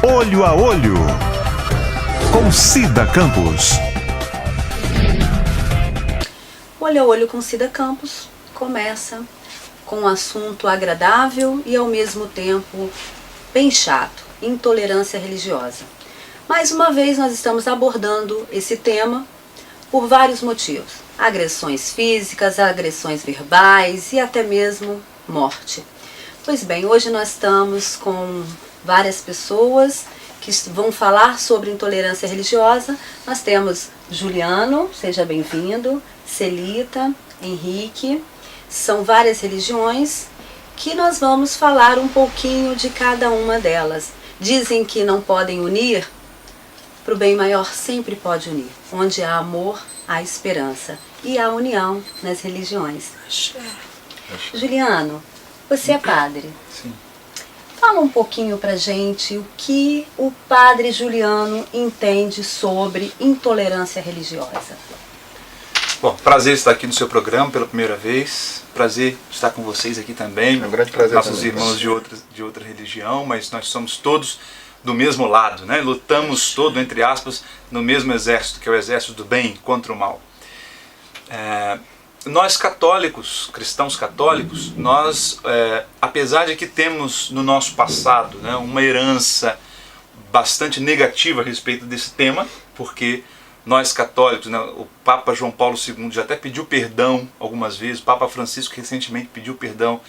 Olho a Olho, com Cida Campos. Olho a Olho com Cida Campos começa com um assunto agradável e ao mesmo tempo bem chato: intolerância religiosa. Mais uma vez nós estamos abordando esse tema por vários motivos: agressões físicas, agressões verbais e até mesmo morte. Pois bem, hoje nós estamos com várias pessoas que vão falar sobre intolerância religiosa. Nós temos Juliano, seja bem-vindo, Celita, Henrique. São várias religiões que nós vamos falar um pouquinho de cada uma delas. Dizem que não podem unir, para o bem maior sempre pode unir. Onde há amor, há esperança. E há união nas religiões. Juliano, você é padre. Sim. Fala um pouquinho pra gente o que o padre Juliano entende sobre intolerância religiosa. Bom, prazer estar aqui no seu programa pela primeira vez. Prazer estar com vocês aqui também. É um grande prazer. Nossos também. irmãos de outra religião, mas nós somos todos do mesmo lado, né? Lutamos todos, entre aspas, no mesmo exército, que é o exército do bem contra o mal. Nós católicos, cristãos católicos, nós, apesar de que temos no nosso passado, né, uma herança bastante negativa a respeito desse tema, porque nós católicos, né, o Papa João Paulo II já até pediu perdão algumas vezes, o Papa Francisco recentemente pediu perdão,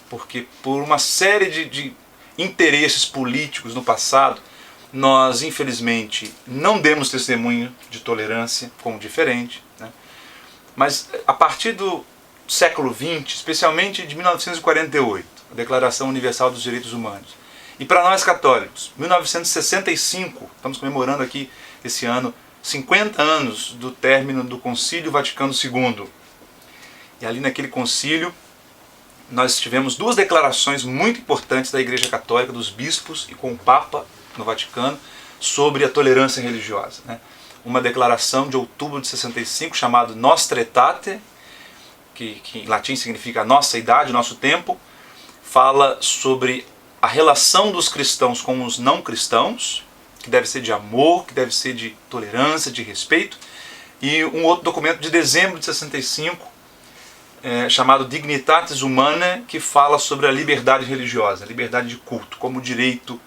porque por uma série de interesses políticos no passado, nós infelizmente não demos testemunho de tolerância como diferente, né? Mas a partir do século XX, especialmente de 1948, a Declaração Universal dos Direitos Humanos, e para nós católicos, 1965, estamos comemorando aqui esse ano 50 anos do término do Concílio Vaticano II. E ali naquele concílio nós tivemos duas declarações muito importantes da Igreja Católica, dos bispos e com o Papa no Vaticano, sobre a tolerância religiosa, né? Uma declaração de outubro de 65 chamada Nostra Aetate, que em latim significa nossa idade, nosso tempo, fala sobre a relação dos cristãos com os não cristãos, que deve ser de amor, que deve ser de tolerância, de respeito, e um outro documento de dezembro de 65, chamado Dignitatis Humanae, que fala sobre a liberdade religiosa, a liberdade de culto, como direito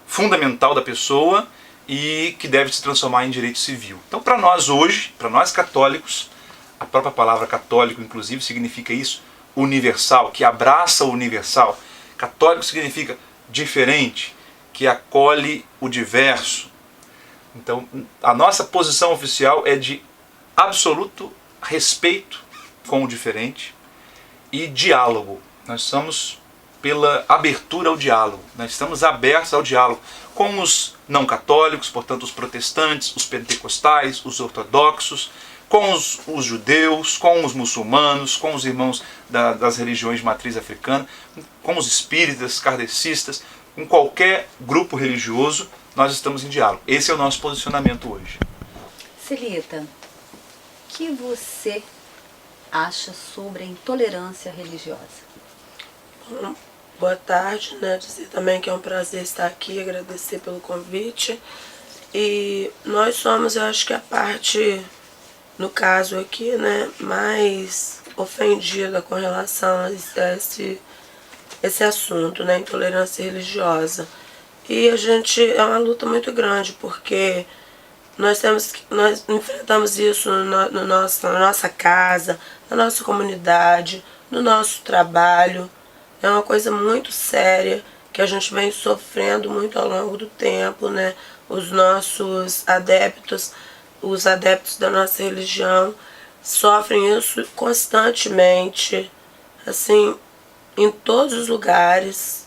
fundamental da pessoa e que deve se transformar em direito civil. Então, para nós hoje, para nós católicos, a própria palavra católico, inclusive, significa isso, universal, que abraça o universal. Católico significa diferente, que acolhe o diverso. Então, a nossa posição oficial é de absoluto respeito com o diferente e diálogo. Nós somos pela abertura ao diálogo. Nós estamos abertos ao diálogo com os não católicos, portanto os protestantes, os pentecostais, os ortodoxos, com os judeus, com os muçulmanos, com os irmãos das religiões de matriz africana, com os espíritas, kardecistas, com qualquer grupo religioso, nós estamos em diálogo. Esse é o nosso posicionamento hoje. Celita, o que você acha sobre a intolerância religiosa? Boa tarde, né? Dizer também que é um prazer estar aqui, agradecer pelo convite. E nós somos, eu acho que a parte, no caso aqui, né, mais ofendida com relação a esse assunto, né, intolerância religiosa. E a gente, é uma luta muito grande, porque nós enfrentamos isso na nossa casa, na nossa comunidade, no nosso trabalho. É uma coisa muito séria que a gente vem sofrendo muito ao longo do tempo, né? Os nossos adeptos, os adeptos da nossa religião sofrem isso constantemente, assim, em todos os lugares.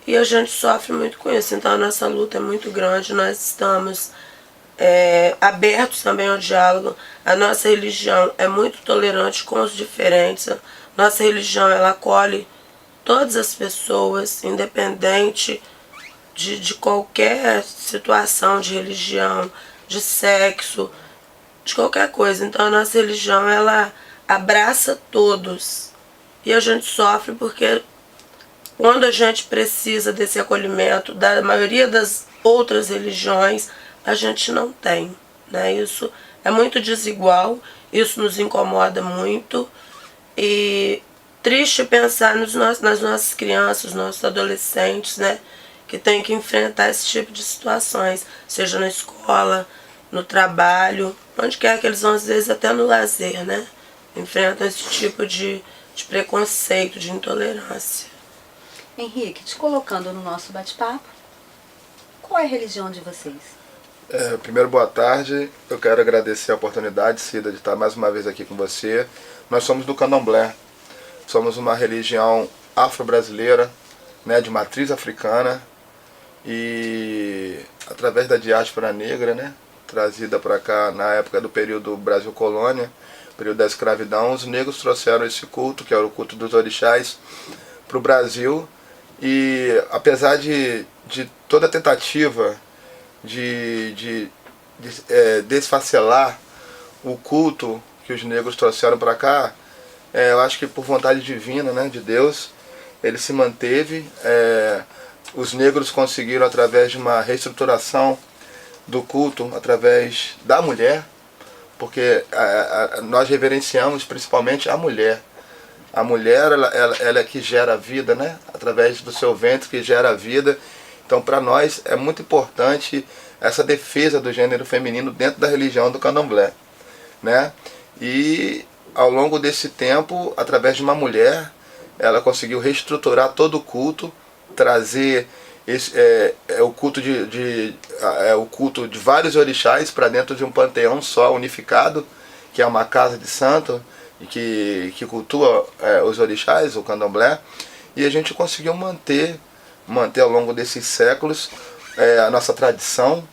E a gente sofre muito com isso. Então a nossa luta é muito grande, nós estamos abertos também ao diálogo. A nossa religião é muito tolerante com os diferentes. Nossa religião, ela acolhe todas as pessoas, independente de qualquer situação de religião, de sexo, de qualquer coisa. Então a nossa religião, ela abraça todos. E a gente sofre porque quando a gente precisa desse acolhimento da maioria das outras religiões, a gente não tem, né? Isso é muito desigual, isso nos incomoda muito e triste pensar nas nossas crianças, nos nossos adolescentes, né? Que tem que enfrentar esse tipo de situações, seja na escola, no trabalho, onde quer que eles vão, às vezes até no lazer, né? Enfrentam esse tipo de preconceito, de intolerância. Henrique, te colocando no nosso bate-papo, qual é a religião de vocês? Primeiro, boa tarde. Eu quero agradecer a oportunidade, Cida, de estar mais uma vez aqui com você. Nós somos do Candomblé. Somos uma religião afro-brasileira, né, de matriz africana e através da diáspora negra, né, trazida para cá na época do período Brasil Colônia, período da escravidão, os negros trouxeram esse culto, que era o culto dos orixás, para o Brasil. E apesar de toda a tentativa de desfacelar o culto que os negros trouxeram para cá, eu acho que por vontade divina, né, de Deus, ele se manteve. Os negros conseguiram, através de uma reestruturação do culto, através da mulher, porque nós reverenciamos principalmente a mulher. A mulher, ela é que gera a vida, né? Através do seu ventre que gera a vida. Então, para nós, é muito importante essa defesa do gênero feminino dentro da religião do Candomblé, né? E, ao longo desse tempo, através de uma mulher, ela conseguiu reestruturar todo o culto, trazer o culto o culto de vários orixás para dentro de um panteão só, unificado, que é uma casa de santo, que cultua os orixás, o Candomblé, e a gente conseguiu manter ao longo desses séculos a nossa tradição,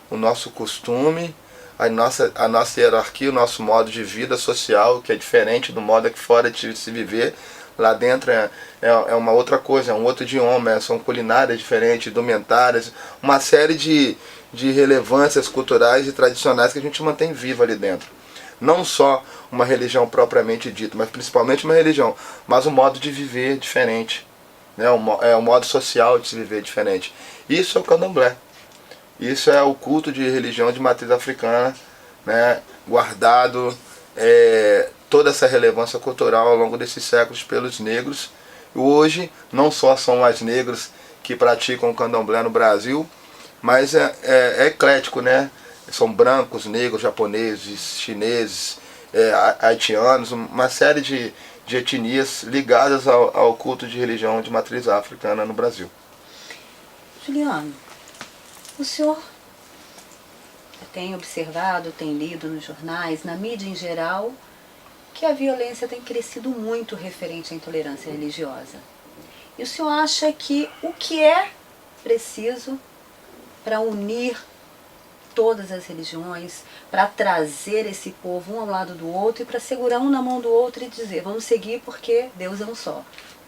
o nosso costume, a nossa hierarquia, o nosso modo de vida social, que é diferente do modo aqui fora de se viver. Lá dentro é uma outra coisa, é um outro idioma, são culinárias diferentes, indumentárias, uma série de relevâncias culturais e tradicionais que a gente mantém viva ali dentro. Não só uma religião propriamente dita, mas principalmente uma religião, mas um modo de viver diferente, né? Um modo social de se viver diferente. Isso é o Candomblé. Isso é o culto de religião de matriz africana, né? Guardado toda essa relevância cultural ao longo desses séculos pelos negros. Hoje, não só são as negros que praticam o Candomblé no Brasil, mas é eclético, né? São brancos, negros, japoneses, chineses, haitianos, uma série de etnias ligadas ao culto de religião de matriz africana no Brasil. Juliano, o senhor tem observado, tem lido nos jornais, na mídia em geral, que a violência tem crescido muito referente à intolerância religiosa. E o senhor acha que o que é preciso para unir todas as religiões, para trazer esse povo um ao lado do outro e para segurar um na mão do outro e dizer, vamos seguir porque Deus é um só?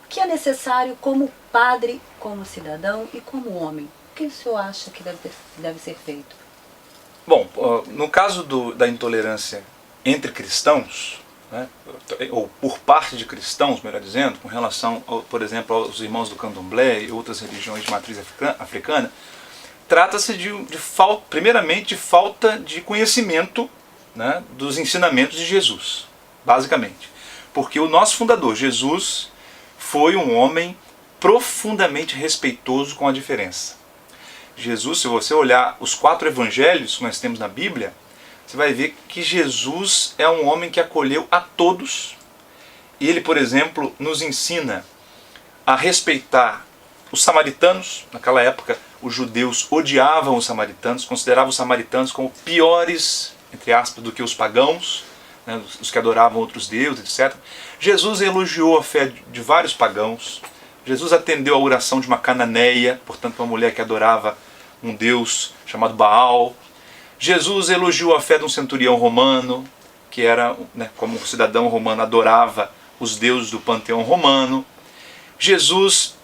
O que é necessário como padre, como cidadão e como homem? O que o senhor acha que deve ser feito? Bom, no caso da intolerância entre cristãos, né, ou por parte de cristãos, melhor dizendo, com relação, por exemplo, aos irmãos do Candomblé e outras religiões de matriz africana, trata-se primeiramente de falta de conhecimento, né, dos ensinamentos de Jesus, basicamente. Porque o nosso fundador, Jesus, foi um homem profundamente respeitoso com a diferença. Jesus, se você olhar os 4 evangelhos que nós temos na Bíblia, você vai ver que Jesus é um homem que acolheu a todos. E ele, por exemplo, nos ensina a respeitar os samaritanos. Naquela época, os judeus odiavam os samaritanos, consideravam os samaritanos como piores, entre aspas, do que os pagãos, né, os que adoravam outros deuses, etc. Jesus elogiou a fé de vários pagãos. Jesus atendeu a oração de uma cananeia, portanto uma mulher que adorava um deus chamado Baal. Jesus elogiou a fé de um centurião romano, que era, né, como um cidadão romano, adorava os deuses do panteão romano. Jesus,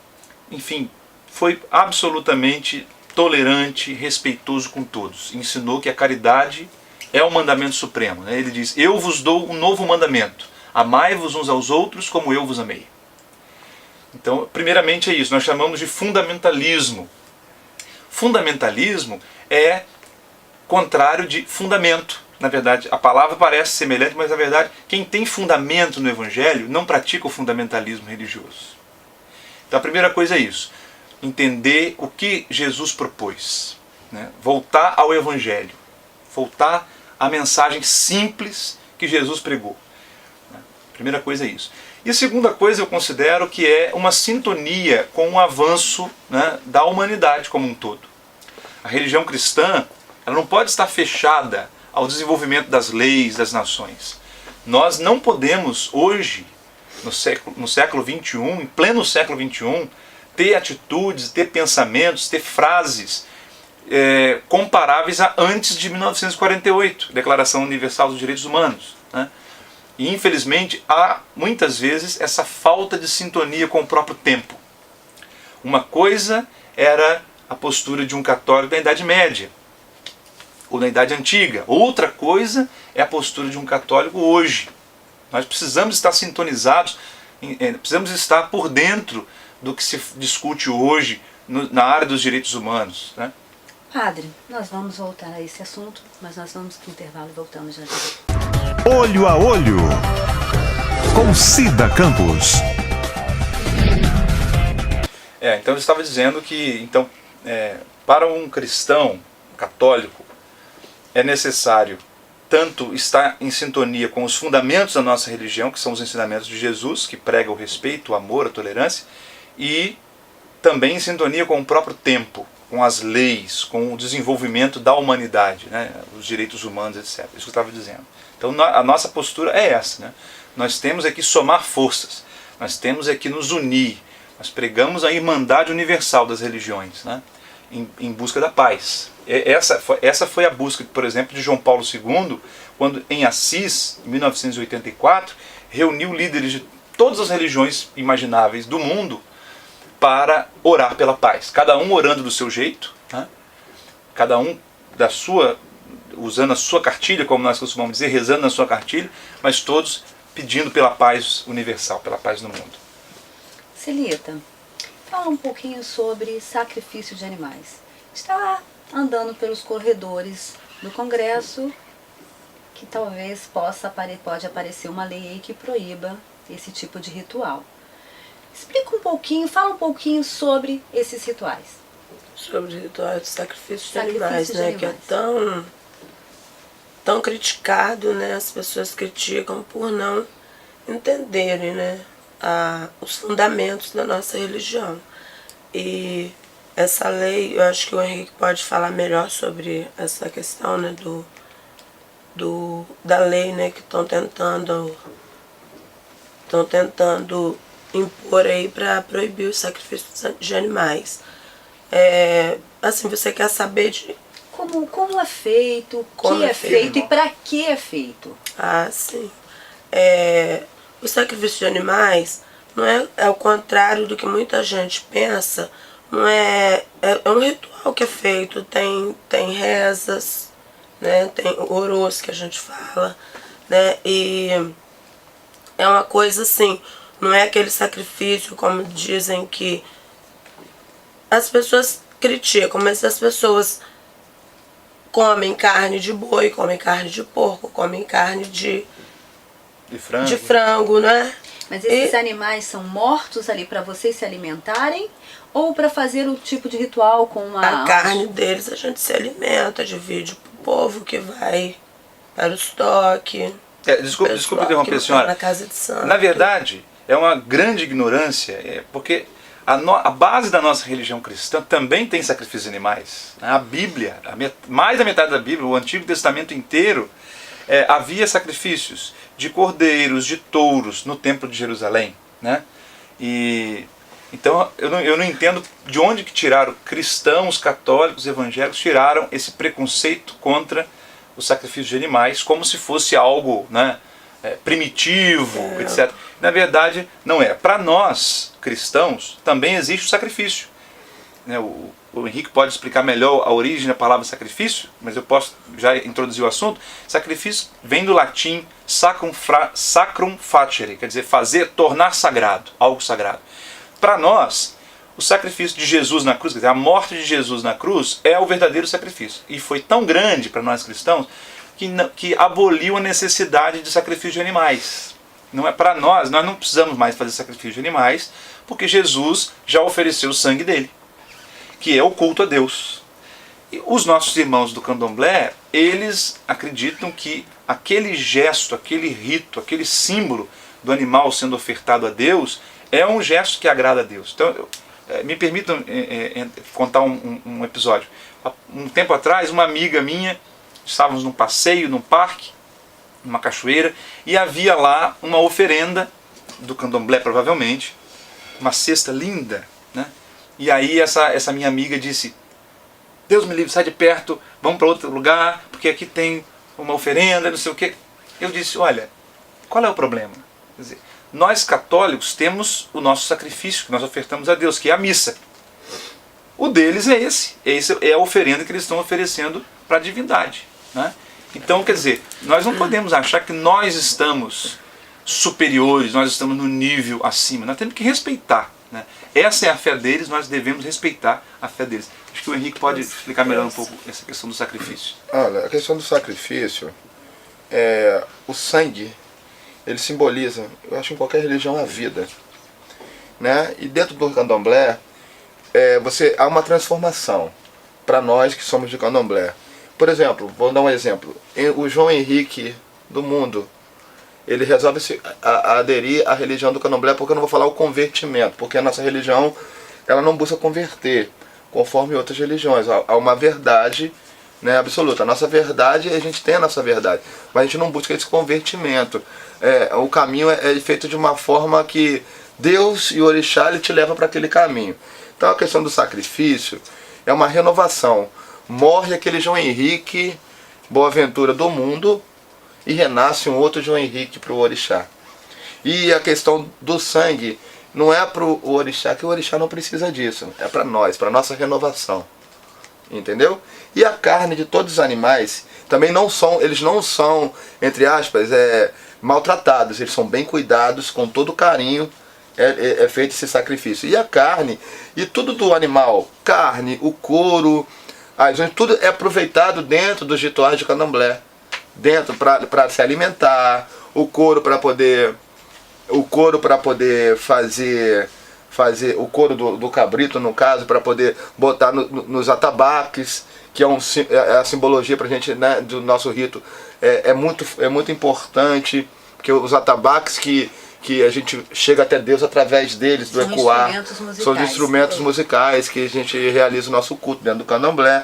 enfim, foi absolutamente tolerante, respeitoso com todos. Ensinou que a caridade é o mandamento supremo, né? Ele diz, eu vos dou um novo mandamento, amai-vos uns aos outros como eu vos amei. Então, primeiramente é isso, nós chamamos de fundamentalismo. Fundamentalismo é contrário de fundamento. Na verdade, a palavra parece semelhante, mas na verdade, quem tem fundamento no Evangelho não pratica o fundamentalismo religioso. Então a primeira coisa é isso, entender o que Jesus propôs, né? Voltar ao Evangelho, voltar à mensagem simples que Jesus pregou. Primeira coisa é isso. E a segunda coisa eu considero que é uma sintonia com o avanço, né, da humanidade como um todo. A religião cristã, ela não pode estar fechada ao desenvolvimento das leis das nações. Nós não podemos hoje, no século XXI, em pleno século XXI, ter atitudes, ter pensamentos, ter frases comparáveis a antes de 1948, Declaração Universal dos Direitos Humanos, né? E infelizmente há muitas vezes essa falta de sintonia com o próprio tempo. Uma coisa era a postura de um católico da Idade Média, ou na Idade Antiga. Outra coisa é a postura de um católico hoje. Nós precisamos estar sintonizados, precisamos estar por dentro do que se discute hoje na área dos direitos humanos, né? Padre, nós vamos voltar a esse assunto, mas nós vamos para o intervalo e voltamos já. Olho a Olho, com Cida Campos. Então eu estava dizendo que para um cristão católico é necessário tanto estar em sintonia com os fundamentos da nossa religião, que são os ensinamentos de Jesus, que prega o respeito, o amor, a tolerância, e também em sintonia com o próprio tempo, com as leis, com o desenvolvimento da humanidade, né, os direitos humanos, etc. Isso que eu estava dizendo. Então a nossa postura é essa, né? Nós temos é que somar forças, nós temos é que nos unir, nós pregamos a irmandade universal das religiões, né, em busca da paz. Essa foi a busca, por exemplo, de João Paulo II, quando em Assis, em 1984, reuniu líderes de todas as religiões imagináveis do mundo para orar pela paz. Cada um orando do seu jeito, né? Cada um usando a sua cartilha, como nós costumamos dizer, rezando na sua cartilha, mas todos pedindo pela paz universal, pela paz no mundo. Celita, fala um pouquinho sobre sacrifício de animais. Está andando pelos corredores do Congresso, que talvez pode aparecer uma lei aí que proíba esse tipo de ritual. Explica um pouquinho, fala um pouquinho sobre esses rituais. Sobre o ritual de sacrifício de animais, né? Que é tão criticado, né? As pessoas criticam por não entenderem, né, os fundamentos da nossa religião. E essa lei, eu acho que o Henrique pode falar melhor sobre essa questão, né, da lei, né, que estão tentando impor aí para proibir o sacrifício de animais. Assim, você quer saber de como é feito, o que é feito e para que é feito? Ah, sim. O sacrifício de animais não é ao contrário do que muita gente pensa, não é um ritual que é feito, tem rezas, né, tem orôs que a gente fala, né, e é uma coisa assim, não é aquele sacrifício como dizem que as pessoas criticam, mas as pessoas comem carne de boi, comem carne de porco, comem carne de frango, né? Mas esses animais são mortos ali para vocês se alimentarem ou para fazer o tipo de ritual com uma... A carne deles a gente se alimenta, divide pro povo que vai para o estoque. Desculpa interromper, senhora. Na casa de santo. Na verdade, é uma grande ignorância, porque a base da nossa religião cristã também tem sacrifícios de animais. A Bíblia, mais da metade da Bíblia, o Antigo Testamento inteiro, havia sacrifícios de cordeiros, de touros no Templo de Jerusalém, né? Então eu não entendo de onde que tiraram cristãos, católicos, evangélicos, tiraram esse preconceito contra o sacrifício de animais, como se fosse algo, né, primitivo, etc. Na verdade, não é. Para nós, cristãos, também existe o sacrifício. O Henrique pode explicar melhor a origem da palavra sacrifício, mas eu posso já introduzir o assunto. Sacrifício vem do latim sacrum facere, quer dizer tornar sagrado, algo sagrado. para nós, o sacrifício de Jesus na cruz, quer dizer, a morte de Jesus na cruz é o verdadeiro sacrifício. E foi tão grande para nós cristãos que aboliu a necessidade de sacrifício de animais. Não é para nós não precisamos mais fazer sacrifício de animais, porque Jesus já ofereceu o sangue dele, que é o culto a Deus. E os nossos irmãos do candomblé, eles acreditam que aquele gesto, aquele rito, aquele símbolo do animal sendo ofertado a Deus é um gesto que agrada a Deus. Então, me permitam contar um episódio. Um tempo atrás, uma amiga minha, estávamos num passeio, num parque, numa cachoeira, e havia lá uma oferenda do candomblé, provavelmente, uma cesta linda, né? E aí essa minha amiga disse: Deus me livre, sai de perto, vamos para outro lugar, porque aqui tem uma oferenda, não sei o quê. Eu disse: olha, qual é o problema? Quer dizer, nós católicos temos o nosso sacrifício que nós ofertamos a Deus, que é a missa. O deles é esse é a oferenda que eles estão oferecendo para a divindade, né? Então, quer dizer, nós não podemos achar que nós estamos superiores, nós estamos no nível acima. Nós temos que respeitar, né? Essa é a fé deles, nós devemos respeitar a fé deles. Acho que o Henrique pode explicar melhor um pouco essa questão do sacrifício. Olha, a questão do sacrifício, o sangue, ele simboliza, eu acho, em qualquer religião, a vida, né? E dentro do candomblé, há uma transformação para nós que somos de candomblé. Por exemplo, vou dar um exemplo. O João Henrique do mundo, ele resolve aderir à religião do candomblé, porque eu não vou falar o convertimento, porque a nossa religião, ela não busca converter, conforme outras religiões. Há uma verdade, né, absoluta. A nossa verdade, a gente tem a nossa verdade, mas a gente não busca esse convertimento. O caminho é feito de uma forma que Deus e o orixá, ele te leva para aquele caminho. Então a questão do sacrifício é uma renovação. Morre aquele João Henrique Boaventura do mundo e renasce um outro João Henrique para o orixá. E a questão do sangue não é para o orixá, que o orixá não precisa disso. É para nós, para a nossa renovação. Entendeu? E a carne de todos os animais também eles não são, entre aspas, maltratados. Eles são bem cuidados, com todo carinho é feito esse sacrifício. E a carne, e tudo do animal, carne, o couro, as unhas, tudo é aproveitado dentro dos rituais de candomblé. Dentro para se alimentar, o couro para poder fazer o couro do cabrito, no caso, para poder botar nos atabaques, que é a simbologia para a gente, né, do nosso rito, é muito importante, porque os atabaques que a gente chega até Deus através deles, do ecoar, são os instrumentos musicais que a gente realiza o nosso culto dentro do candomblé.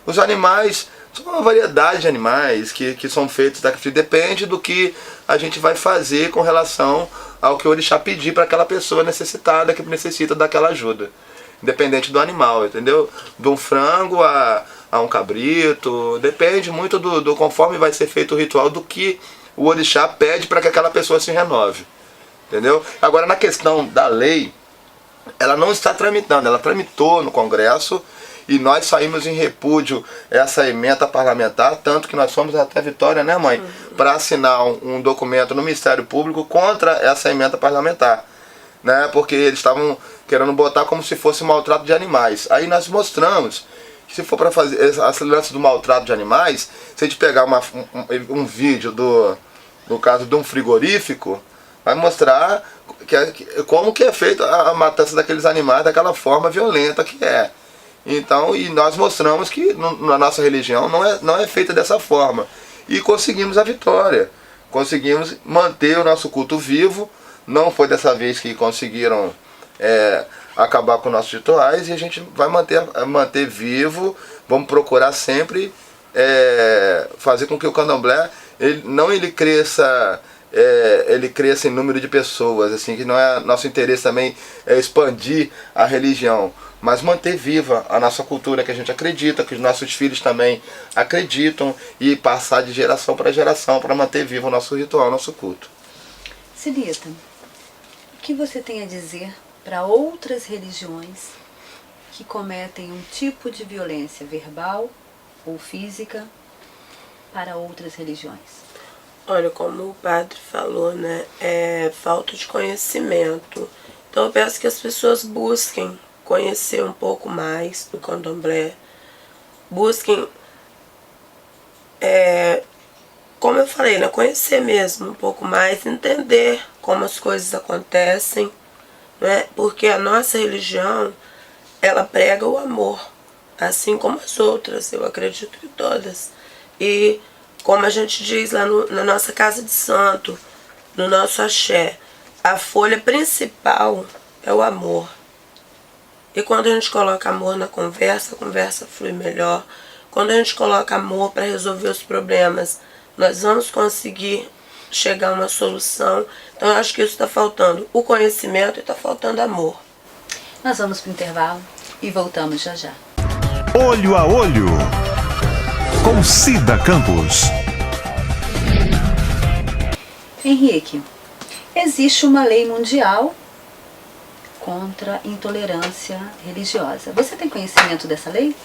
Os animais são uma variedade de animais que são feitos, depende do que a gente vai fazer com relação ao que o orixá pedir para aquela pessoa necessitada, que necessita daquela ajuda. Independente do animal, entendeu? De um frango a um cabrito, depende muito do conforme vai ser feito o ritual, do que o orixá pede para que aquela pessoa se renove. Entendeu? Agora, na questão da lei, ela não está tramitando, ela tramitou no Congresso, e nós saímos em repúdio essa ementa parlamentar, tanto que nós fomos até Vitória, né, mãe? Para assinar um documento no Ministério Público contra essa ementa parlamentar, né? Porque eles estavam querendo botar como se fosse maltrato de animais. Aí nós mostramos que, se for para fazer essa lance do maltrato de animais, se a gente pegar um vídeo no caso de um frigorífico, vai mostrar como que é feita a matança daqueles animais daquela forma violenta que é. Então, e nós mostramos que na nossa religião não é feita dessa forma. E conseguimos a vitória. Conseguimos manter o nosso culto vivo. Não foi dessa vez que conseguiram acabar com nossos rituais, e a gente vai manter vivo. Vamos procurar sempre fazer com que o candomblé ele cresça em número de pessoas, assim, que não é nosso interesse também expandir a religião, mas manter viva a nossa cultura, que a gente acredita, que os nossos filhos também acreditam, e passar de geração para geração para manter vivo o nosso ritual, o nosso culto. Sidita, o que você tem a dizer para outras religiões que cometem um tipo de violência verbal ou física para outras religiões? Olha, como o padre falou, né, é falta de conhecimento Então eu peço que as pessoas busquem conhecer um pouco mais do candomblé, busquem, como eu falei, né, conhecer mesmo um pouco mais, entender como as coisas acontecem, né, porque a nossa religião, ela prega o amor, assim como as outras, eu acredito que todas. E como a gente diz lá na nossa casa de santo, no nosso axé, a folha principal é o amor. E quando a gente coloca amor na conversa, a conversa flui melhor. Quando a gente coloca amor para resolver os problemas, nós vamos conseguir chegar a uma solução. Então eu acho que isso está faltando o conhecimento e está faltando amor. Nós vamos para o intervalo e voltamos já já. Olho a Olho, com Cida Campos. Henrique, existe uma lei mundial contra intolerância religiosa. Você tem conhecimento dessa lei?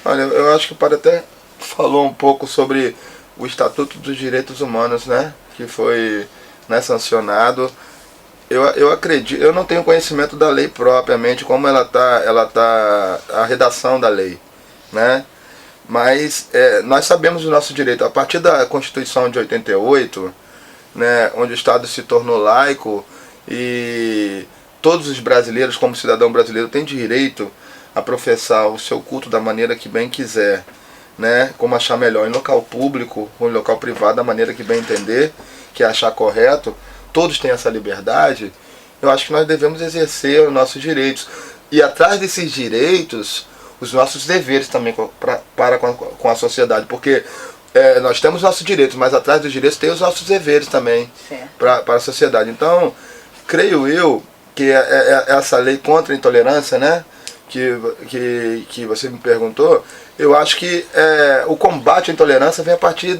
Olha, eu acho que o padre até falou um pouco sobre o Estatuto dos Direitos Humanos, né? Que foi, né, sancionado. Eu acredito, eu não tenho conhecimento da lei propriamente, como ela tá a redação da lei, né? Mas nós sabemos o nosso direito. A partir da Constituição de 88, né, onde o Estado se tornou laico e todos os brasileiros, como cidadão brasileiro, têm direito a professar o seu culto da maneira que bem quiser, né, como achar melhor, em local público ou em local privado, da maneira que bem entender, que achar correto. Todos têm essa liberdade. Eu acho que nós devemos exercer os nossos direitos. E atrás desses direitos, os nossos deveres também para com a sociedade. Porque nós temos nossos direitos, mas atrás dos direitos tem os nossos deveres também para a sociedade. Então, creio eu que essa lei contra a intolerância, né, que você me perguntou, eu acho que o combate à intolerância vem a partir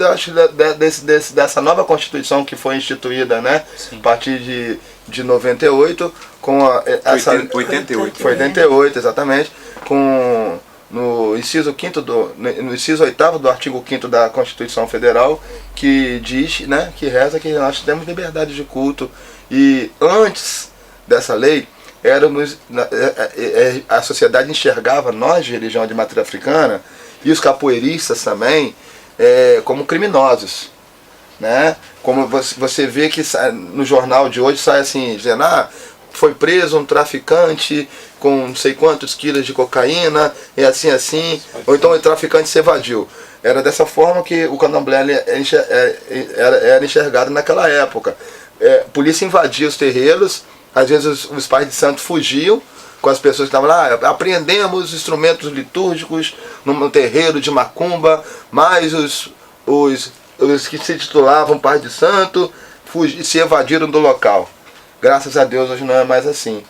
dessa nova Constituição que foi instituída, né? Sim. A partir de 98, com 88. Foi 88, exatamente, no inciso 8º do artigo 5º da Constituição Federal, que diz, né, que reza que nós temos liberdade de culto. E antes dessa lei, a sociedade enxergava nós de religião de matriz africana e os capoeiristas também como criminosos, né? Como você vê que no jornal de hoje sai assim, dizendo, foi preso um traficante com não sei quantos quilos de cocaína, e assim, ou então o traficante se evadiu. Era dessa forma que o candomblé era enxergado naquela época. Polícia invadia os terreiros. Às vezes os pais de santo fugiam com as pessoas que estavam lá, apreendemos instrumentos litúrgicos no terreiro de macumba, mas os que se titulavam pais de santo se evadiram do local. Graças a Deus hoje não é mais assim.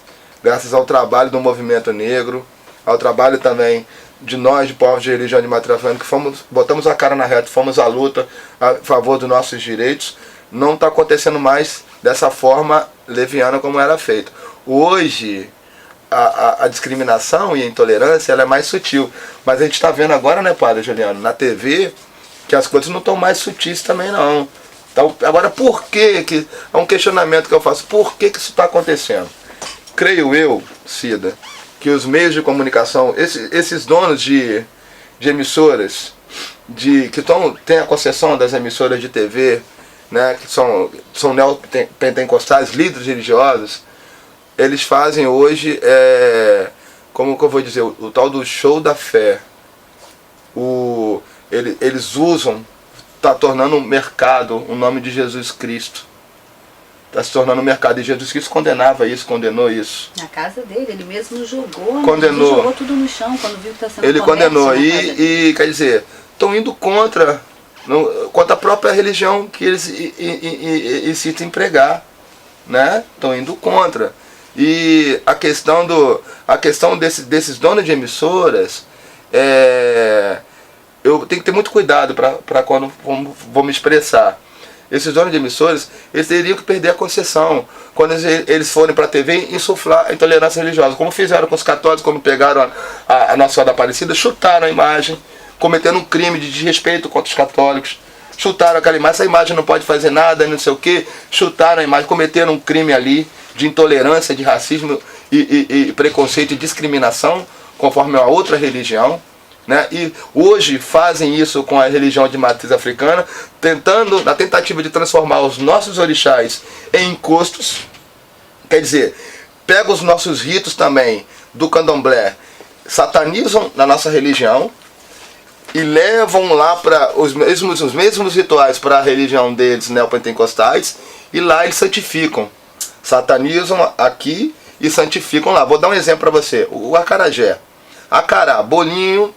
Graças ao trabalho do movimento negro, ao trabalho também de nós, de povos de religião de matriz africana, que botamos a cara na reta, fomos à luta a favor dos nossos direitos, não está acontecendo mais dessa forma leviana como era feito. Hoje, a discriminação e a intolerância ela é mais sutil. Mas a gente está vendo agora, né, padre Juliano, na TV, que as coisas não estão mais sutis também, não. Então, agora, por que é um questionamento que eu faço, por que isso está acontecendo? Creio eu, Cida, que os meios de comunicação, esses donos de emissoras, que têm a concessão das emissoras de TV, né, que são neopentecostais, líderes religiosos, eles fazem hoje, como que eu vou dizer, o tal do show da fé. Eles usam, está tornando um mercado o nome de Jesus Cristo. Está se tornando um mercado, e Jesus Cristo condenou isso. Na casa dele, ele mesmo jogou, Condenou. Jogou tudo no chão quando viu que está sendo Ele comércio condenou, na casa dele. e quer dizer, estão indo contra a própria religião que eles insistem em pregar, né? Estão indo contra. E a questão desses donos de emissoras, eu tenho que ter muito cuidado para quando vou me expressar. Esses donos de emissoras, eles teriam que perder a concessão quando eles forem para a TV insuflar a intolerância religiosa, como fizeram com os católicos, quando pegaram a Nossa Senhora da Aparecida, chutaram a imagem, cometendo um crime de desrespeito contra os católicos, chutaram aquela imagem, essa imagem não pode fazer nada, não sei o que, chutaram a imagem, cometeram um crime ali de intolerância, de racismo e preconceito e discriminação, conforme a outra religião, né? E hoje fazem isso com a religião de matriz africana, na tentativa de transformar os nossos orixás em encostos, quer dizer, pegam os nossos ritos também do candomblé, satanizam na nossa religião e levam lá para os mesmos rituais para a religião deles, neopentecostais, e lá eles santificam. Satanizam aqui e santificam lá. Vou dar um exemplo para você. O acarajé. Acará, bolinho,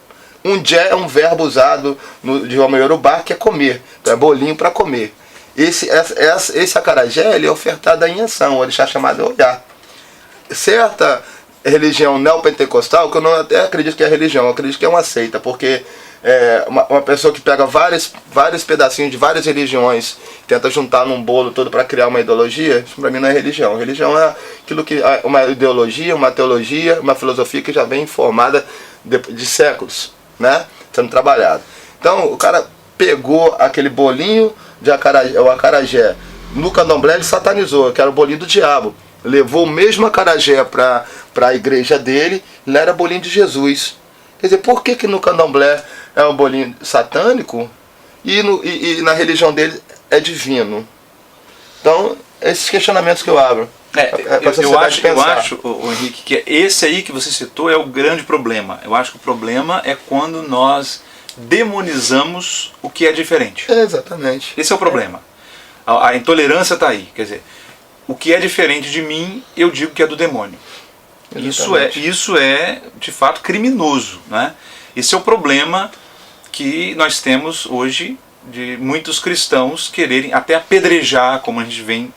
jé é um verbo usado no idioma Yorubá, que é comer. Então é bolinho para comer. Esse acarajé ele é ofertado em Inhansã, um orixá chamado Olhar. Certa religião neopentecostal, que eu não até acredito que é religião, eu acredito que é uma seita, porque uma pessoa que pega vários pedacinhos de várias religiões, tenta juntar num bolo todo para criar uma ideologia, isso para mim não é religião. Religião é aquilo que uma ideologia, uma teologia, uma filosofia que já vem formada de séculos, né, sendo trabalhado. Então o cara pegou aquele bolinho de acarajé, o acarajé, no candomblé ele satanizou, que era o bolinho do diabo. Levou o mesmo acarajé para a igreja dele, ele era bolinho de Jesus. Quer dizer, por que no candomblé é um bolinho satânico e na religião dele é divino? Então, esses questionamentos que eu abro. Eu acho, Henrique, que esse aí que você citou é o grande problema. Eu acho que o problema é quando nós demonizamos o que é diferente. Exatamente. Esse é o problema. A intolerância está aí. Quer dizer, o que é diferente de mim, eu digo que é do demônio. Isso é, de fato, criminoso, né? Esse é o problema que nós temos hoje de muitos cristãos quererem até apedrejar, como a gente vem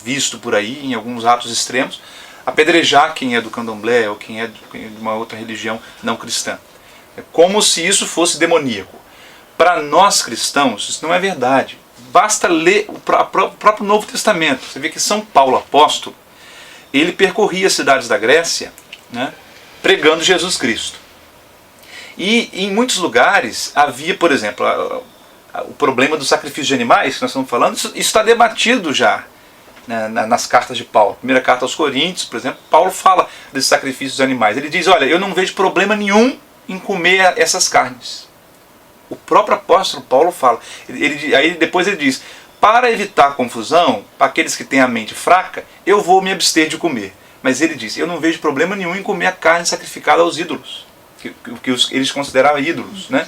visto por aí, em alguns atos extremos, apedrejar quem é do candomblé ou quem é de uma outra religião não cristã. É como se isso fosse demoníaco. Para nós cristãos, isso não é verdade. Basta ler o próprio Novo Testamento. Você vê que São Paulo, apóstolo, ele percorria as cidades da Grécia, né, pregando Jesus Cristo. E em muitos lugares havia, por exemplo, o problema do sacrifício de animais, que nós estamos falando, isso está debatido já, né, nas cartas de Paulo. Primeira carta aos Coríntios, por exemplo, Paulo fala desse sacrifício dos animais. Ele diz, olha, eu não vejo problema nenhum em comer essas carnes. O próprio apóstolo Paulo fala. Aí depois ele diz, para evitar confusão, para aqueles que têm a mente fraca, eu vou me abster de comer. Mas ele diz, eu não vejo problema nenhum em comer a carne sacrificada aos ídolos, que eles consideravam ídolos, né?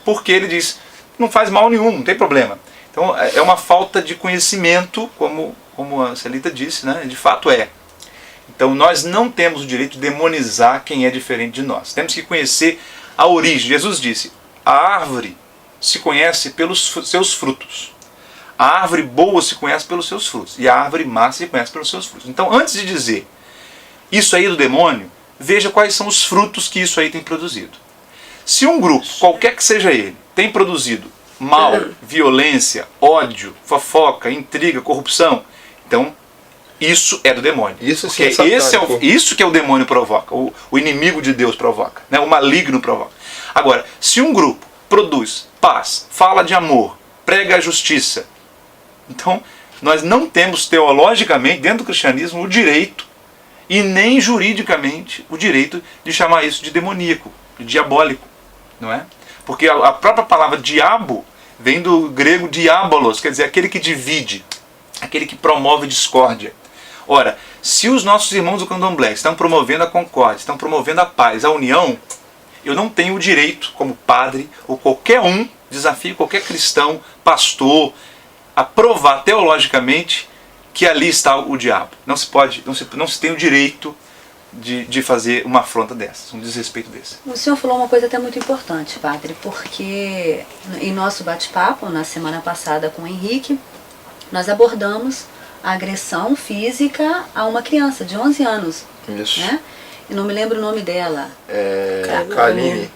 Porque ele diz, não faz mal nenhum, não tem problema. Então é uma falta de conhecimento, como a Celita disse, né? De fato é. Então nós não temos o direito de demonizar quem é diferente de nós. Temos que conhecer a origem. Jesus disse, a árvore se conhece pelos seus frutos. A árvore boa se conhece pelos seus frutos. E a árvore má se conhece pelos seus frutos. Então, antes de dizer isso aí do demônio, veja quais são os frutos que isso aí tem produzido. Se um grupo, qualquer que seja ele, tem produzido mal, violência, ódio, fofoca, intriga, corrupção, então isso é do demônio. Isso sim, isso que é o demônio provoca, o inimigo de Deus provoca, né? O maligno provoca. Agora, se um grupo produz paz, fala de amor, prega a justiça, então nós não temos teologicamente, dentro do cristianismo, o direito, e nem juridicamente, o direito de chamar isso de demoníaco, de diabólico, não é? Porque a própria palavra diabo vem do grego diabolos, quer dizer, aquele que divide, aquele que promove discórdia. Ora, se os nossos irmãos do candomblé estão promovendo a concórdia, estão promovendo a paz, a união, eu não tenho o direito, como padre, ou qualquer um, desafio qualquer cristão, pastor, a provar teologicamente que ali está o diabo. Não se tem o direito de fazer uma afronta dessas, um desrespeito desse. O senhor falou uma coisa até muito importante, padre, porque em nosso bate-papo, na semana passada com o Henrique, nós abordamos a agressão física a uma criança de 11 anos. Isso. Né? Eu não me lembro o nome dela. Kailane.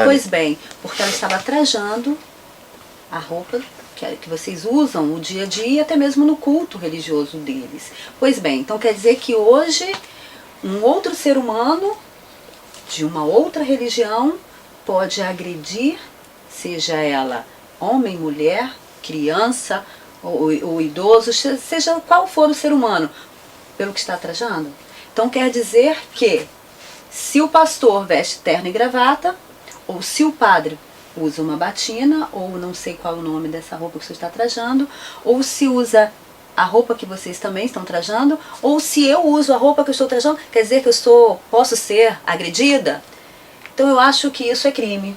Pois bem, porque ela estava trajando a roupa que vocês usam o dia a dia, até mesmo no culto religioso deles. Pois bem, então quer dizer que hoje um outro ser humano de uma outra religião pode agredir seja ela homem, mulher, criança ou idoso, seja qual for o ser humano, pelo que está trajando. Então quer dizer que se o pastor veste terno e gravata, ou se o padre usa uma batina, ou não sei qual o nome dessa roupa que você está trajando, ou se usa a roupa que vocês também estão trajando, ou se eu uso a roupa que eu estou trajando, quer dizer que posso ser agredida? Então eu acho que isso é crime.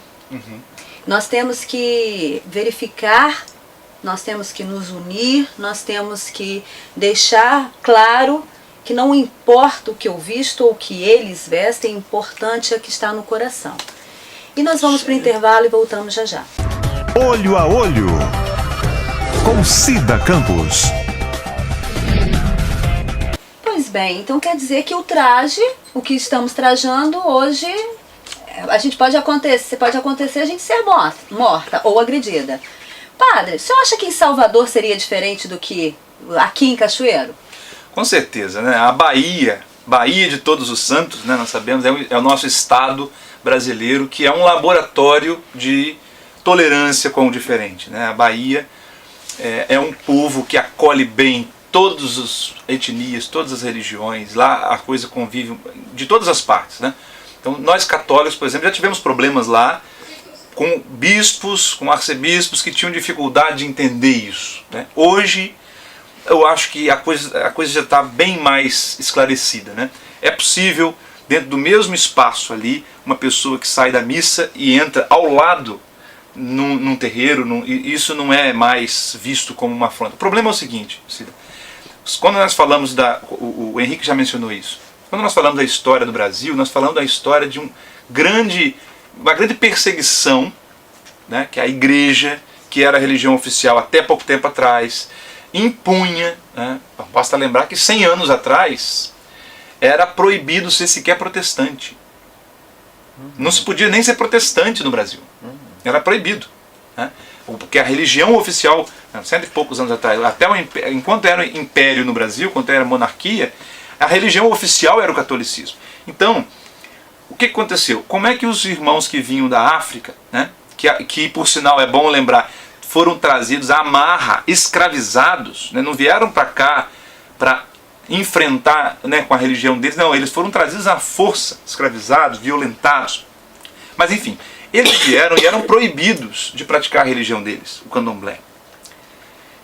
Nós temos que verificar, nós temos que nos unir, nós temos que deixar claro que não importa o que eu visto ou o que eles vestem, o importante é o que está no coração. E nós vamos para o intervalo e voltamos já já. Olho a Olho, com Cida Campos. Pois bem, então quer dizer que o traje, o que estamos trajando hoje, pode acontecer a gente ser morta ou agredida. Padre, o senhor acha que em Salvador seria diferente do que aqui em Cachoeiro? Com certeza, né? A Bahia de Todos os Santos, né, nós sabemos, é o nosso estado brasileiro, que é um laboratório de tolerância com o diferente, né? A Bahia é um povo que acolhe bem todas as etnias, todas as religiões. Lá a coisa convive de todas as partes, né? Então nós católicos, por exemplo, já tivemos problemas lá com bispos, com arcebispos que tinham dificuldade de entender isso, né? Hoje eu acho que a coisa já está bem mais esclarecida, né? É possível, dentro do mesmo espaço ali, uma pessoa que sai da missa e entra ao lado num terreiro, isso não é mais visto como uma afronta. O problema é o seguinte, Cida, quando nós falamos o Henrique já mencionou isso, quando nós falamos da história do Brasil, nós falamos da história de uma grande perseguição, né, que a igreja, que era a religião oficial até pouco tempo atrás, impunha, né? Basta lembrar que 100 anos atrás era proibido ser sequer protestante. Não se podia nem ser protestante no Brasil. Era proibido, né? Porque a religião oficial, 100 e poucos anos atrás, enquanto era império no Brasil, enquanto era monarquia, a religião oficial era o catolicismo. Então, o que aconteceu? Como é que os irmãos que vinham da África, né, que por sinal é bom lembrar, foram trazidos à marra, escravizados, né, não vieram para cá para enfrentar, né, com a religião deles, não, eles foram trazidos à força, escravizados, violentados. Mas enfim, eles vieram e eram proibidos de praticar a religião deles, o candomblé.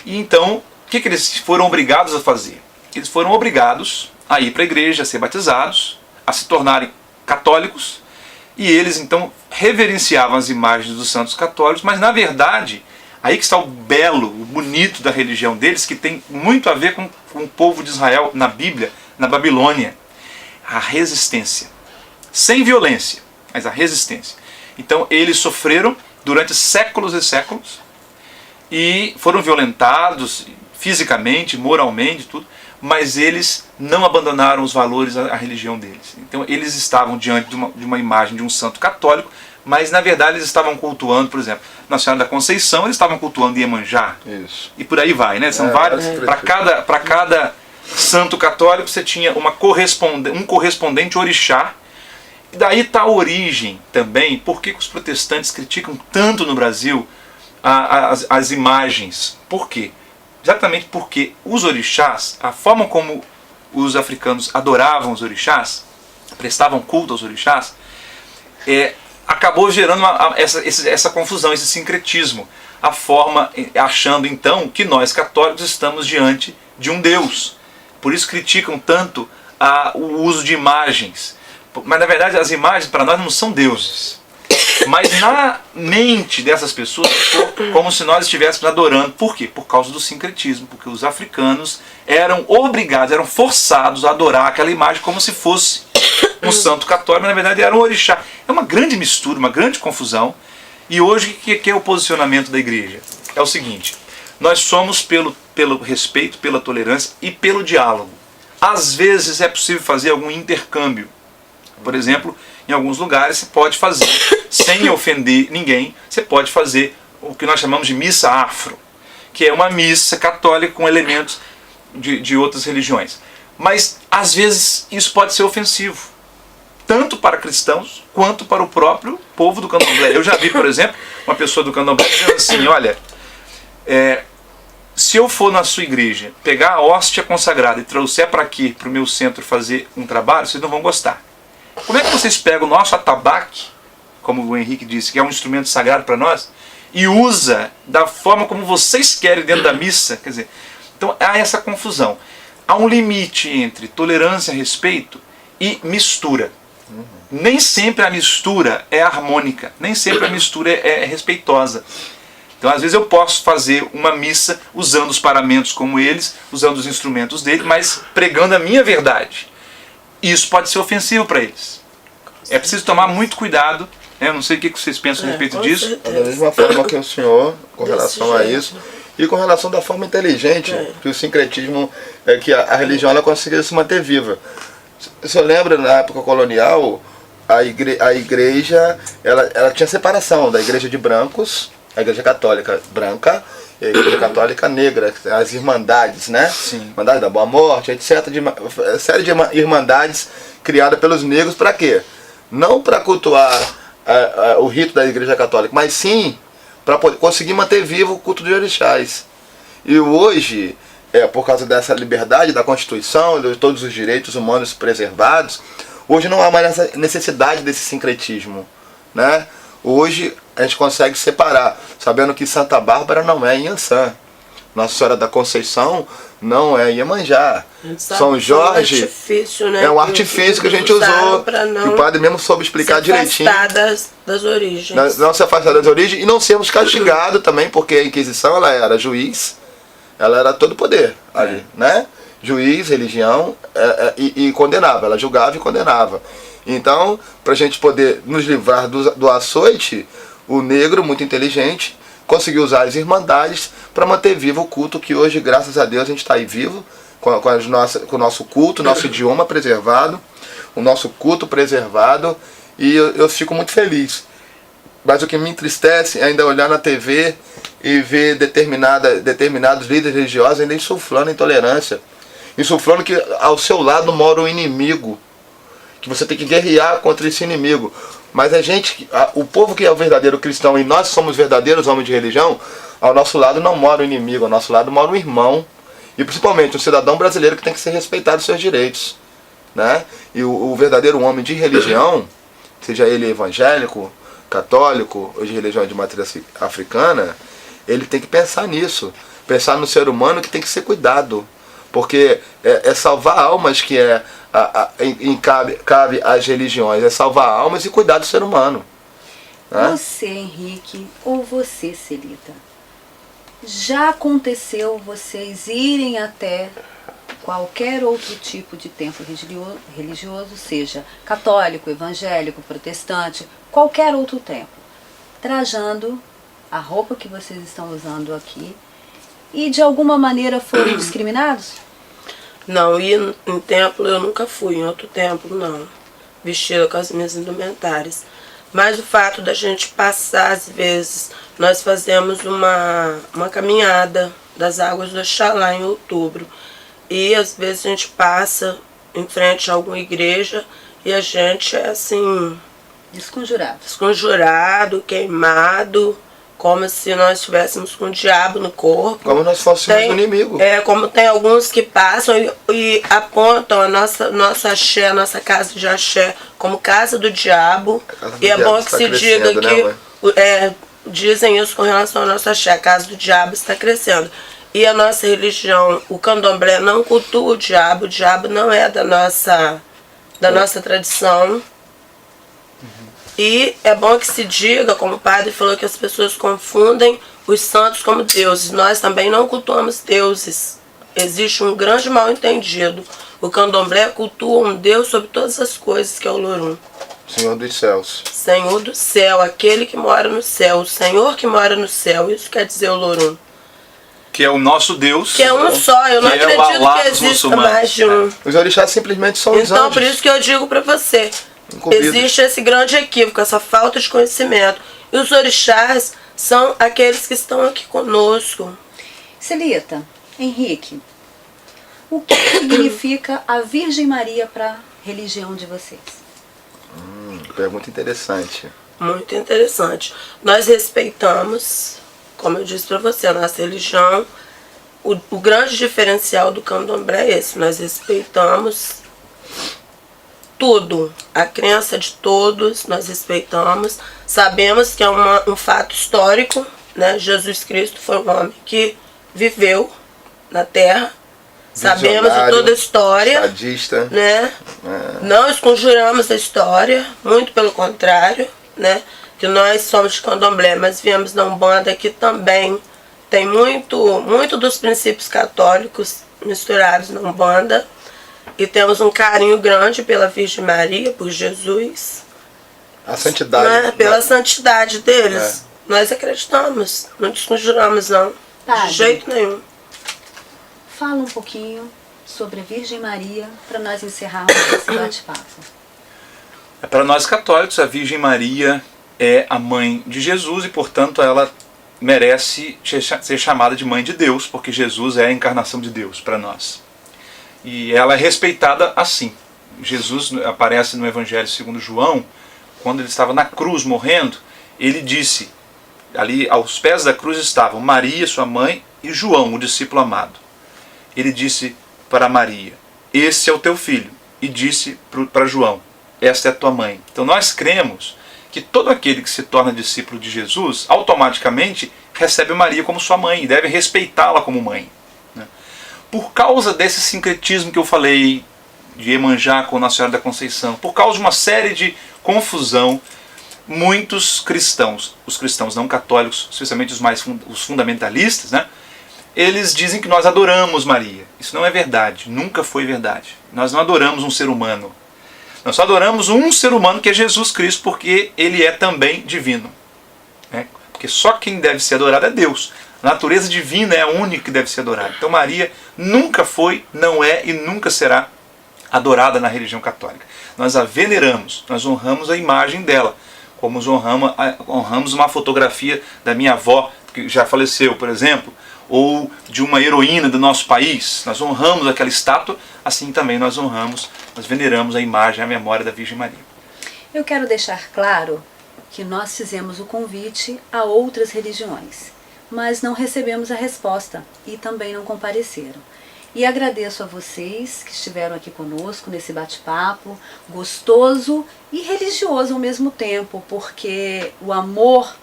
E então, o que eles foram obrigados a fazer? Eles foram obrigados a ir para a igreja, a ser batizados, a se tornarem católicos, e eles então reverenciavam as imagens dos santos católicos, mas na verdade, aí que está o belo, o bonito da religião deles, que tem muito a ver com o povo de Israel na Bíblia, na Babilônia. A resistência. Sem violência, mas a resistência. Então eles sofreram durante séculos e séculos e foram violentados fisicamente, moralmente, tudo, mas eles não abandonaram os valores da religião deles. Então eles estavam diante de uma imagem de um santo católico, mas na verdade eles estavam cultuando, por exemplo, Nossa Senhora da Conceição, eles estavam cultuando Iemanjá. Isso. E por aí vai, né? São vários. Para cada santo católico você tinha um correspondente orixá. E daí está a origem também, por que os protestantes criticam tanto no Brasil as imagens. Por quê? Exatamente porque os orixás, a forma como os africanos adoravam os orixás, prestavam culto aos orixás, acabou gerando essa confusão, esse sincretismo. A forma, achando então que nós católicos estamos diante de um Deus. Por isso criticam tanto o uso de imagens. Mas na verdade as imagens para nós não são deuses. Mas na mente dessas pessoas ficou como se nós estivéssemos adorando. Por quê? Por causa do sincretismo. Porque os africanos eram obrigados, eram forçados a adorar aquela imagem como se fosse um santo católico, mas na verdade era um orixá. É uma grande mistura, uma grande confusão. E hoje o que é o posicionamento da igreja? É o seguinte: nós somos pelo respeito, pela tolerância e pelo diálogo. Às vezes é possível fazer algum intercâmbio. Por exemplo, em alguns lugares você pode fazer, sem ofender ninguém, você pode fazer o que nós chamamos de missa afro, que é uma missa católica com elementos de outras religiões. Mas às vezes isso pode ser ofensivo. tanto para cristãos quanto para o próprio povo do candomblé. Eu já vi, por exemplo, uma pessoa do candomblé dizendo assim, olha, se eu for na sua igreja, pegar a hóstia consagrada e trouxer para aqui, para o meu centro, fazer um trabalho, vocês não vão gostar. Como é que vocês pegam o nosso atabaque, como o Henrique disse, que é um instrumento sagrado para nós, e usa da forma como vocês querem dentro da missa? Quer dizer, então há essa confusão. Há um limite entre tolerância, respeito e mistura. Nem sempre a mistura é harmônica, nem sempre a mistura é respeitosa. Então, às vezes eu posso fazer uma missa usando os paramentos como eles, usando os instrumentos dele, mas pregando a minha verdade. Isso pode ser ofensivo para eles. É preciso tomar muito cuidado. Eu não sei o que vocês pensam a respeito disso. Da mesma forma que o senhor, com relação a isso, e com relação da forma inteligente, que o sincretismo, que a religião ela conseguiu se manter viva. O senhor lembra, na época colonial, a igreja ela tinha separação da igreja de brancos, a igreja católica branca e a igreja católica negra, as irmandades, né? Sim. Irmandade da Boa Morte, etc. Série de irmandades criadas pelos negros para quê? Não para cultuar o rito da igreja católica, mas sim para conseguir manter vivo o culto de orixás. E hoje, por causa dessa liberdade da Constituição, de todos os direitos humanos preservados, hoje não há mais essa necessidade desse sincretismo, né? Hoje a gente consegue separar, sabendo que Santa Bárbara não é Inhansã, Nossa Senhora da Conceição não é Iemanjá, São Jorge né, é um artifício que a gente usou, e o padre mesmo soube explicar direitinho. Das origens. Não se afastar das origens e não sermos castigados também, porque a Inquisição ela era juiz, ela era todo poder ali, né? Juiz, religião e condenava, ela julgava e condenava. Então, para a gente poder nos livrar do açoite, o negro, muito inteligente, conseguiu usar as irmandades para manter vivo o culto que hoje, graças a Deus, a gente está aí vivo, com o nosso culto, nosso idioma preservado, o nosso culto preservado, e eu fico muito feliz. Mas o que me entristece é ainda olhar na TV e ver determinados líderes religiosos ainda insuflando intolerância, insuflando que ao seu lado mora um inimigo, que você tem que guerrear contra esse inimigo. Mas o povo que é o verdadeiro cristão, e nós somos verdadeiros homens de religião, ao nosso lado não mora um inimigo, ao nosso lado mora um irmão, e principalmente um cidadão brasileiro que tem que ser respeitado os seus direitos, né? E o verdadeiro homem de religião, seja ele evangélico, católico ou de religião de matriz africana, ele tem que pensar nisso, pensar no ser humano que tem que ser cuidado, porque é salvar almas que cabe às religiões, é salvar almas e cuidar do ser humano, né? Você, Henrique, ou você, Celita, já aconteceu vocês irem até qualquer outro tipo de templo religioso, seja católico, evangélico, protestante, qualquer outro templo, trajando a roupa que vocês estão usando aqui, e de alguma maneira foram discriminados? Não, ir em templo eu nunca fui, em outro templo não, vestida com as minhas indumentárias. Mas o fato da gente passar, às vezes, nós fazemos uma caminhada das águas do Oxalá em outubro. E às vezes a gente passa em frente a alguma igreja e a gente é assim... Desconjurado, queimado, como se nós estivéssemos com o diabo no corpo. Como nós fôssemos um inimigo. Como tem alguns que passam e apontam a nossa axé, a nossa casa de axé, como casa do diabo. E é bom que se diga que dizem isso com relação à nossa axé, a casa do diabo está crescendo. E a nossa religião, o candomblé, não cultua o diabo não é da nossa tradição. E é bom que se diga, como o padre falou, que as pessoas confundem os santos como deuses. Nós também não cultuamos deuses. Existe um grande mal-entendido. O candomblé cultua um Deus sobre todas as coisas, que é o Lorum. Senhor dos céus. Senhor do céu, aquele que mora no céu, o Senhor que mora no céu. Isso quer dizer o Lorum. Que é o nosso Deus. Que é um só, eu não acredito que exista mais de um. Os orixás simplesmente são os Então, anjos. por isso que eu digo para você, Incumbidos. existe esse grande equívoco, essa falta de conhecimento. E os orixás são aqueles que estão aqui conosco. Celita, Henrique, o que significa a Virgem Maria para a religião de vocês? Pergunta interessante. Muito interessante. Nós respeitamos, como eu disse para você, a nossa religião. O grande diferencial do candomblé é esse. Nós respeitamos tudo. A crença de todos, nós respeitamos. Sabemos que é um fato histórico, né? Jesus Cristo foi um homem que viveu na Terra. Sabemos de toda a história, estadista, né? Não esconjuramos a história, muito pelo contrário, né? Que nós somos de candomblé, mas viemos da Umbanda, que também tem muito dos princípios católicos misturados na Umbanda. E temos um carinho grande pela Virgem Maria, por Jesus. a santidade. Né? Pela santidade deles. Nós acreditamos, não desconjuramos não, Padre, de jeito nenhum. Fala um pouquinho sobre a Virgem Maria para nós encerrarmos esse bate-papo. Para nós católicos, a Virgem Maria é a mãe de Jesus e, portanto, ela merece ser chamada de mãe de Deus, porque Jesus é a encarnação de Deus para nós. E ela é respeitada assim. Jesus aparece no Evangelho segundo João, quando ele estava na cruz morrendo, ele disse, ali aos pés da cruz estavam Maria, sua mãe, e João, o discípulo amado. Ele disse para Maria, esse é o teu filho. E disse para João, esta é a tua mãe. Então nós cremos que todo aquele que se torna discípulo de Jesus, automaticamente recebe Maria como sua mãe e deve respeitá-la como mãe. Por causa desse sincretismo que eu falei, de Iemanjá com Nossa Senhora da Conceição, por causa de uma série de confusão, muitos cristãos, os cristãos não católicos, especialmente os fundamentalistas, né, eles dizem que nós adoramos Maria. Isso não é verdade, nunca foi verdade. Nós não adoramos um ser humano. Nós só adoramos um ser humano que é Jesus Cristo, porque ele é também divino. Né? Porque só quem deve ser adorado é Deus. A natureza divina é a única que deve ser adorada. Então Maria nunca foi, não é e nunca será adorada na religião católica. Nós a veneramos, nós honramos a imagem dela, como honramos uma fotografia da minha avó, que já faleceu, por exemplo, ou de uma heroína do nosso país. Nós honramos aquela estátua, assim também nós honramos, nós veneramos a imagem, a memória da Virgem Maria. Eu quero deixar claro que nós fizemos o convite a outras religiões, mas não recebemos a resposta e também não compareceram. E agradeço a vocês que estiveram aqui conosco nesse bate-papo gostoso e religioso ao mesmo tempo, porque o amor,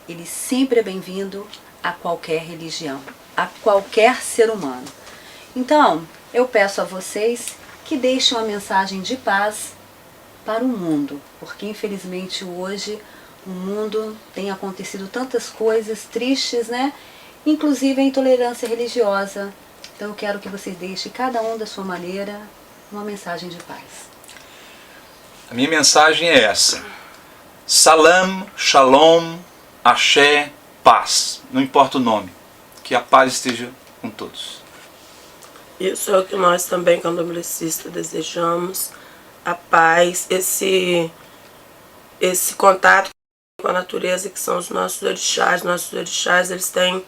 ele sempre é bem-vindo a qualquer religião, a qualquer ser humano. Então, eu peço a vocês que deixem uma mensagem de paz para o mundo, porque infelizmente hoje o mundo tem acontecido tantas coisas tristes, né? Inclusive a intolerância religiosa. Então eu quero que vocês deixem, cada um da sua maneira, uma mensagem de paz. A minha mensagem é essa. Salam, Shalom, Axé, paz. Não importa o nome. Que a paz esteja com todos. Isso é o que nós também, candomblecistas, desejamos. A paz, esse contato com a natureza, que são os nossos orixás. Nossos orixás, eles têm...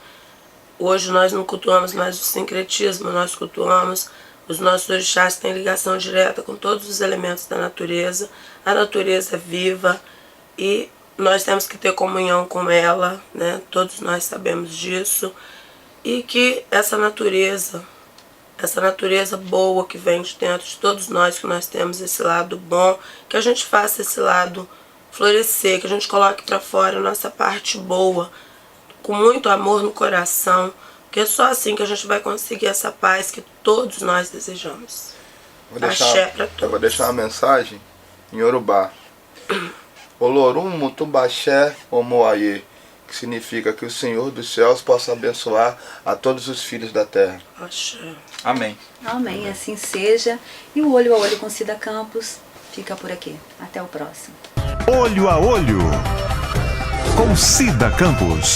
Hoje nós não cultuamos mais o sincretismo, nós cultuamos os nossos orixás que têm ligação direta com todos os elementos da natureza. A natureza é viva e nós temos que ter comunhão com ela, né? Todos nós sabemos disso. E que essa natureza boa que vem de dentro de todos nós, que nós temos esse lado bom, que a gente faça esse lado florescer, que a gente coloque para fora a nossa parte boa, com muito amor no coração, porque é só assim que a gente vai conseguir essa paz que todos nós desejamos. Axé para todos. Eu vou deixar uma mensagem em Yorubá. Olorum Mutubaxé Omoaye, que significa que o Senhor dos céus possa abençoar a todos os filhos da terra. Axé. Amém. Amém, assim seja. E o Olho a Olho com Cida Campos fica por aqui. Até o próximo. Olho a Olho com Cida Campos.